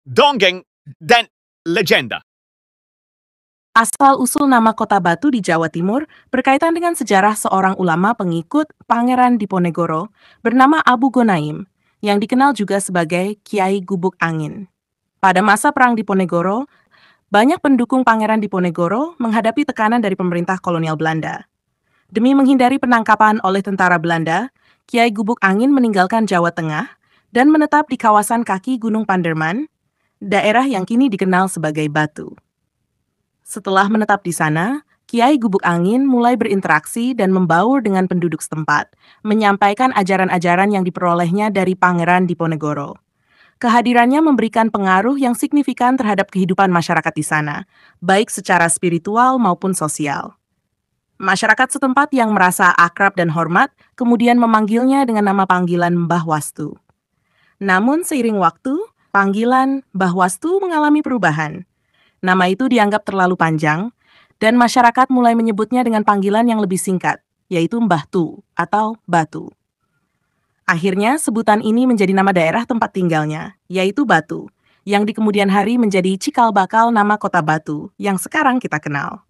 dongeng, dan legenda. Asal-usul nama kota Batu di Jawa Timur berkaitan dengan sejarah seorang ulama pengikut Pangeran Diponegoro bernama Abu Gonaim, yang dikenal juga sebagai Kiai Gubuk Angin. Pada masa Perang Diponegoro, banyak pendukung Pangeran Diponegoro menghadapi tekanan dari pemerintah kolonial Belanda. Demi menghindari penangkapan oleh tentara Belanda, Kiai Gubuk Angin meninggalkan Jawa Tengah dan menetap di kawasan kaki Gunung Panderman, daerah yang kini dikenal sebagai Batu. Setelah menetap di sana, Kiai Gubuk Angin mulai berinteraksi dan membaur dengan penduduk setempat, menyampaikan ajaran-ajaran yang diperolehnya dari Pangeran Diponegoro. Kehadirannya memberikan pengaruh yang signifikan terhadap kehidupan masyarakat di sana, baik secara spiritual maupun sosial. Masyarakat setempat yang merasa akrab dan hormat kemudian memanggilnya dengan nama panggilan Mbah Wastu. Namun seiring waktu, panggilan Mbah Wastu mengalami perubahan. Nama itu dianggap terlalu panjang, dan masyarakat mulai menyebutnya dengan panggilan yang lebih singkat, yaitu Mbah Tu atau Batu. Akhirnya, sebutan ini menjadi nama daerah tempat tinggalnya, yaitu Batu, yang di kemudian hari menjadi cikal bakal nama kota Batu yang sekarang kita kenal.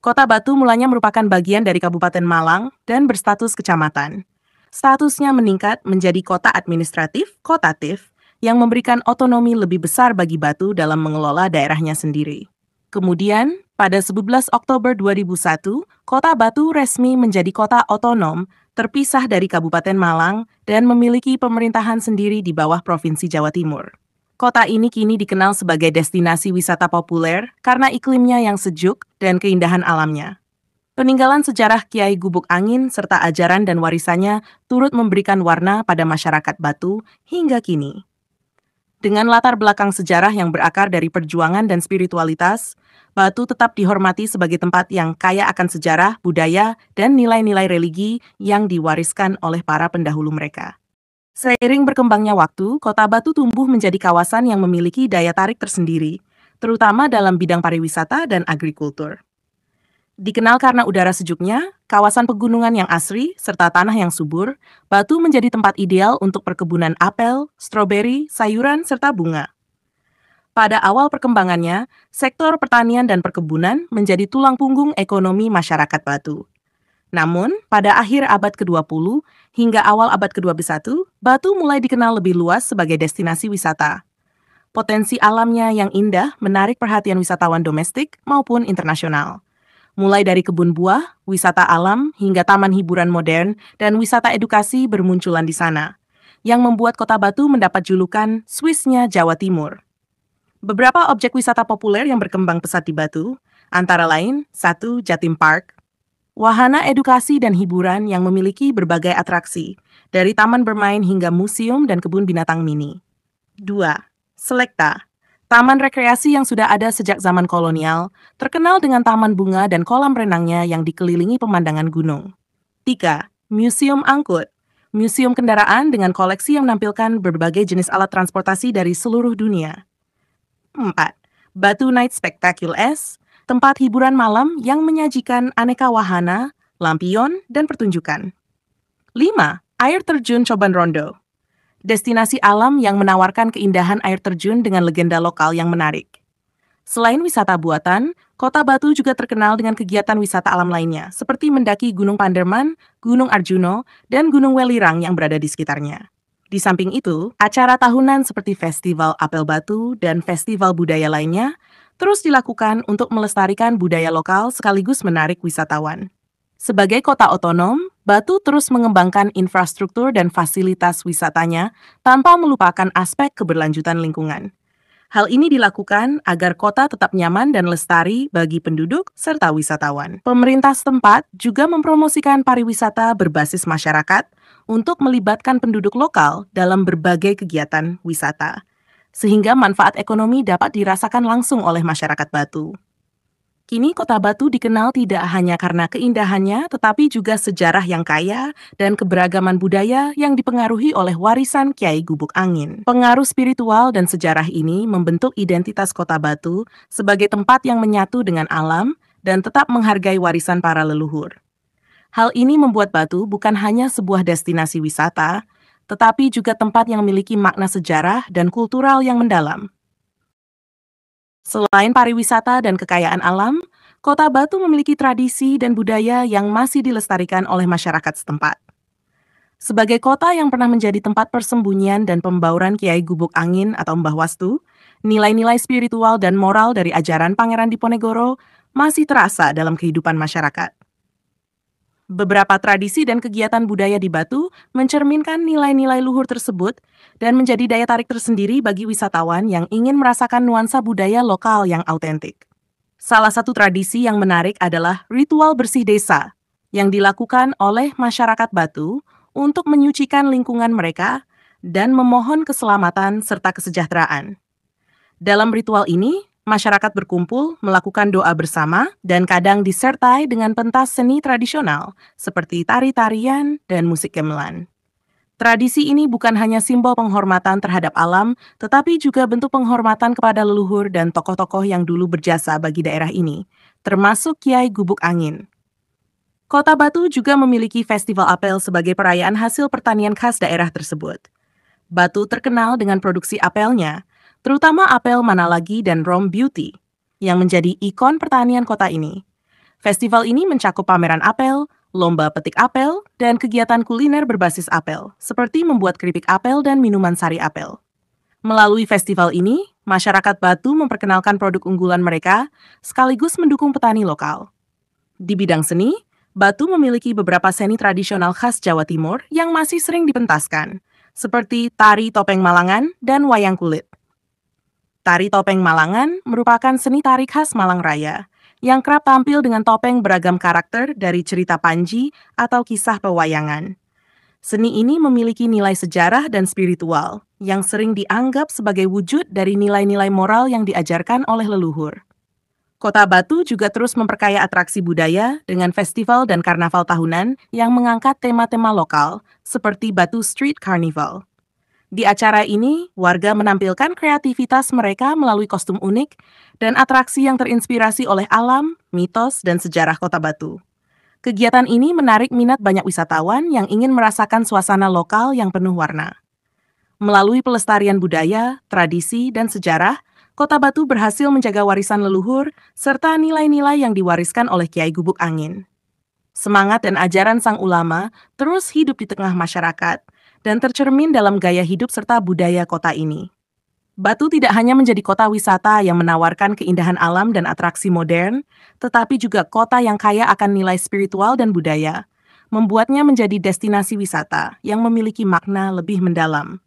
Kota Batu mulanya merupakan bagian dari Kabupaten Malang dan berstatus kecamatan. Statusnya meningkat menjadi kota administratif, kotatif, yang memberikan otonomi lebih besar bagi Batu dalam mengelola daerahnya sendiri. Kemudian, pada 11 Oktober 2001, Kota Batu resmi menjadi kota otonom, terpisah dari Kabupaten Malang, dan memiliki pemerintahan sendiri di bawah Provinsi Jawa Timur. Kota ini kini dikenal sebagai destinasi wisata populer karena iklimnya yang sejuk dan keindahan alamnya. Peninggalan sejarah Kiai Gubuk Angin serta ajaran dan warisannya turut memberikan warna pada masyarakat Batu hingga kini. Dengan latar belakang sejarah yang berakar dari perjuangan dan spiritualitas, Batu tetap dihormati sebagai tempat yang kaya akan sejarah, budaya, dan nilai-nilai religi yang diwariskan oleh para pendahulu mereka. Seiring berkembangnya waktu, kota Batu tumbuh menjadi kawasan yang memiliki daya tarik tersendiri, terutama dalam bidang pariwisata dan agrikultur. Dikenal karena udara sejuknya, kawasan pegunungan yang asri, serta tanah yang subur, Batu menjadi tempat ideal untuk perkebunan apel, stroberi, sayuran, serta bunga. Pada awal perkembangannya, sektor pertanian dan perkebunan menjadi tulang punggung ekonomi masyarakat Batu. Namun, pada akhir abad ke-20 hingga awal abad ke-21, Batu mulai dikenal lebih luas sebagai destinasi wisata. Potensi alamnya yang indah menarik perhatian wisatawan domestik maupun internasional. Mulai dari kebun buah, wisata alam, hingga taman hiburan modern dan wisata edukasi bermunculan di sana, yang membuat kota Batu mendapat julukan Swissnya Jawa Timur. Beberapa objek wisata populer yang berkembang pesat di Batu, antara lain 1. Jatim Park, wahana edukasi dan hiburan yang memiliki berbagai atraksi, dari taman bermain hingga museum dan kebun binatang mini. 2. Selekta, taman rekreasi yang sudah ada sejak zaman kolonial, terkenal dengan taman bunga dan kolam renangnya yang dikelilingi pemandangan gunung. 3. Museum Angkut, museum kendaraan dengan koleksi yang menampilkan berbagai jenis alat transportasi dari seluruh dunia. 4. Batu Night Spectacle S, tempat hiburan malam yang menyajikan aneka wahana, lampion, dan pertunjukan. 5. Air Terjun Coban Rondo, destinasi alam yang menawarkan keindahan air terjun dengan legenda lokal yang menarik. Selain wisata buatan, kota Batu juga terkenal dengan kegiatan wisata alam lainnya, seperti mendaki Gunung Panderman, Gunung Arjuno, dan Gunung Welirang yang berada di sekitarnya. Di samping itu, acara tahunan seperti Festival Apel Batu dan festival budaya lainnya terus dilakukan untuk melestarikan budaya lokal sekaligus menarik wisatawan. Sebagai kota otonom, Batu terus mengembangkan infrastruktur dan fasilitas wisatanya tanpa melupakan aspek keberlanjutan lingkungan. Hal ini dilakukan agar kota tetap nyaman dan lestari bagi penduduk serta wisatawan. Pemerintah setempat juga mempromosikan pariwisata berbasis masyarakat untuk melibatkan penduduk lokal dalam berbagai kegiatan wisata, sehingga manfaat ekonomi dapat dirasakan langsung oleh masyarakat Batu. Kini kota Batu dikenal tidak hanya karena keindahannya, tetapi juga sejarah yang kaya dan keberagaman budaya yang dipengaruhi oleh warisan Kiai Gubuk Angin. Pengaruh spiritual dan sejarah ini membentuk identitas kota Batu sebagai tempat yang menyatu dengan alam dan tetap menghargai warisan para leluhur. Hal ini membuat Batu bukan hanya sebuah destinasi wisata, tetapi juga tempat yang memiliki makna sejarah dan kultural yang mendalam. Selain pariwisata dan kekayaan alam, Kota Batu memiliki tradisi dan budaya yang masih dilestarikan oleh masyarakat setempat. Sebagai kota yang pernah menjadi tempat persembunyian dan pembauran Kiai Gubuk Angin atau Mbah Wastu, nilai-nilai spiritual dan moral dari ajaran Pangeran Diponegoro masih terasa dalam kehidupan masyarakat. Beberapa tradisi dan kegiatan budaya di Batu mencerminkan nilai-nilai luhur tersebut dan menjadi daya tarik tersendiri bagi wisatawan yang ingin merasakan nuansa budaya lokal yang autentik. Salah satu tradisi yang menarik adalah ritual bersih desa yang dilakukan oleh masyarakat Batu untuk menyucikan lingkungan mereka dan memohon keselamatan serta kesejahteraan. Dalam ritual ini, masyarakat berkumpul melakukan doa bersama dan kadang disertai dengan pentas seni tradisional seperti tari-tarian dan musik gamelan. Tradisi ini bukan hanya simbol penghormatan terhadap alam, tetapi juga bentuk penghormatan kepada leluhur dan tokoh-tokoh yang dulu berjasa bagi daerah ini, termasuk Kiai Gubuk Angin. Kota Batu juga memiliki Festival Apel sebagai perayaan hasil pertanian khas daerah tersebut. Batu terkenal dengan produksi apelnya, terutama apel Manalagi dan Rom Beauty, yang menjadi ikon pertanian kota ini. Festival ini mencakup pameran apel, lomba petik apel, dan kegiatan kuliner berbasis apel, seperti membuat keripik apel dan minuman sari apel. Melalui festival ini, masyarakat Batu memperkenalkan produk unggulan mereka, sekaligus mendukung petani lokal. Di bidang seni, Batu memiliki beberapa seni tradisional khas Jawa Timur yang masih sering dipentaskan, seperti tari topeng Malangan dan wayang kulit. Tari topeng Malangan merupakan seni tari khas Malang Raya, yang kerap tampil dengan topeng beragam karakter dari cerita Panji atau kisah pewayangan. Seni ini memiliki nilai sejarah dan spiritual, yang sering dianggap sebagai wujud dari nilai-nilai moral yang diajarkan oleh leluhur. Kota Batu juga terus memperkaya atraksi budaya dengan festival dan karnaval tahunan yang mengangkat tema-tema lokal, seperti Batu Street Carnival. Di acara ini, warga menampilkan kreativitas mereka melalui kostum unik dan atraksi yang terinspirasi oleh alam, mitos, dan sejarah Kota Batu. Kegiatan ini menarik minat banyak wisatawan yang ingin merasakan suasana lokal yang penuh warna. Melalui pelestarian budaya, tradisi, dan sejarah, Kota Batu berhasil menjaga warisan leluhur serta nilai-nilai yang diwariskan oleh Kiai Gubuk Angin. Semangat dan ajaran sang ulama terus hidup di tengah masyarakat dan tercermin dalam gaya hidup serta budaya kota ini. Batu tidak hanya menjadi kota wisata yang menawarkan keindahan alam dan atraksi modern, tetapi juga kota yang kaya akan nilai spiritual dan budaya, membuatnya menjadi destinasi wisata yang memiliki makna lebih mendalam.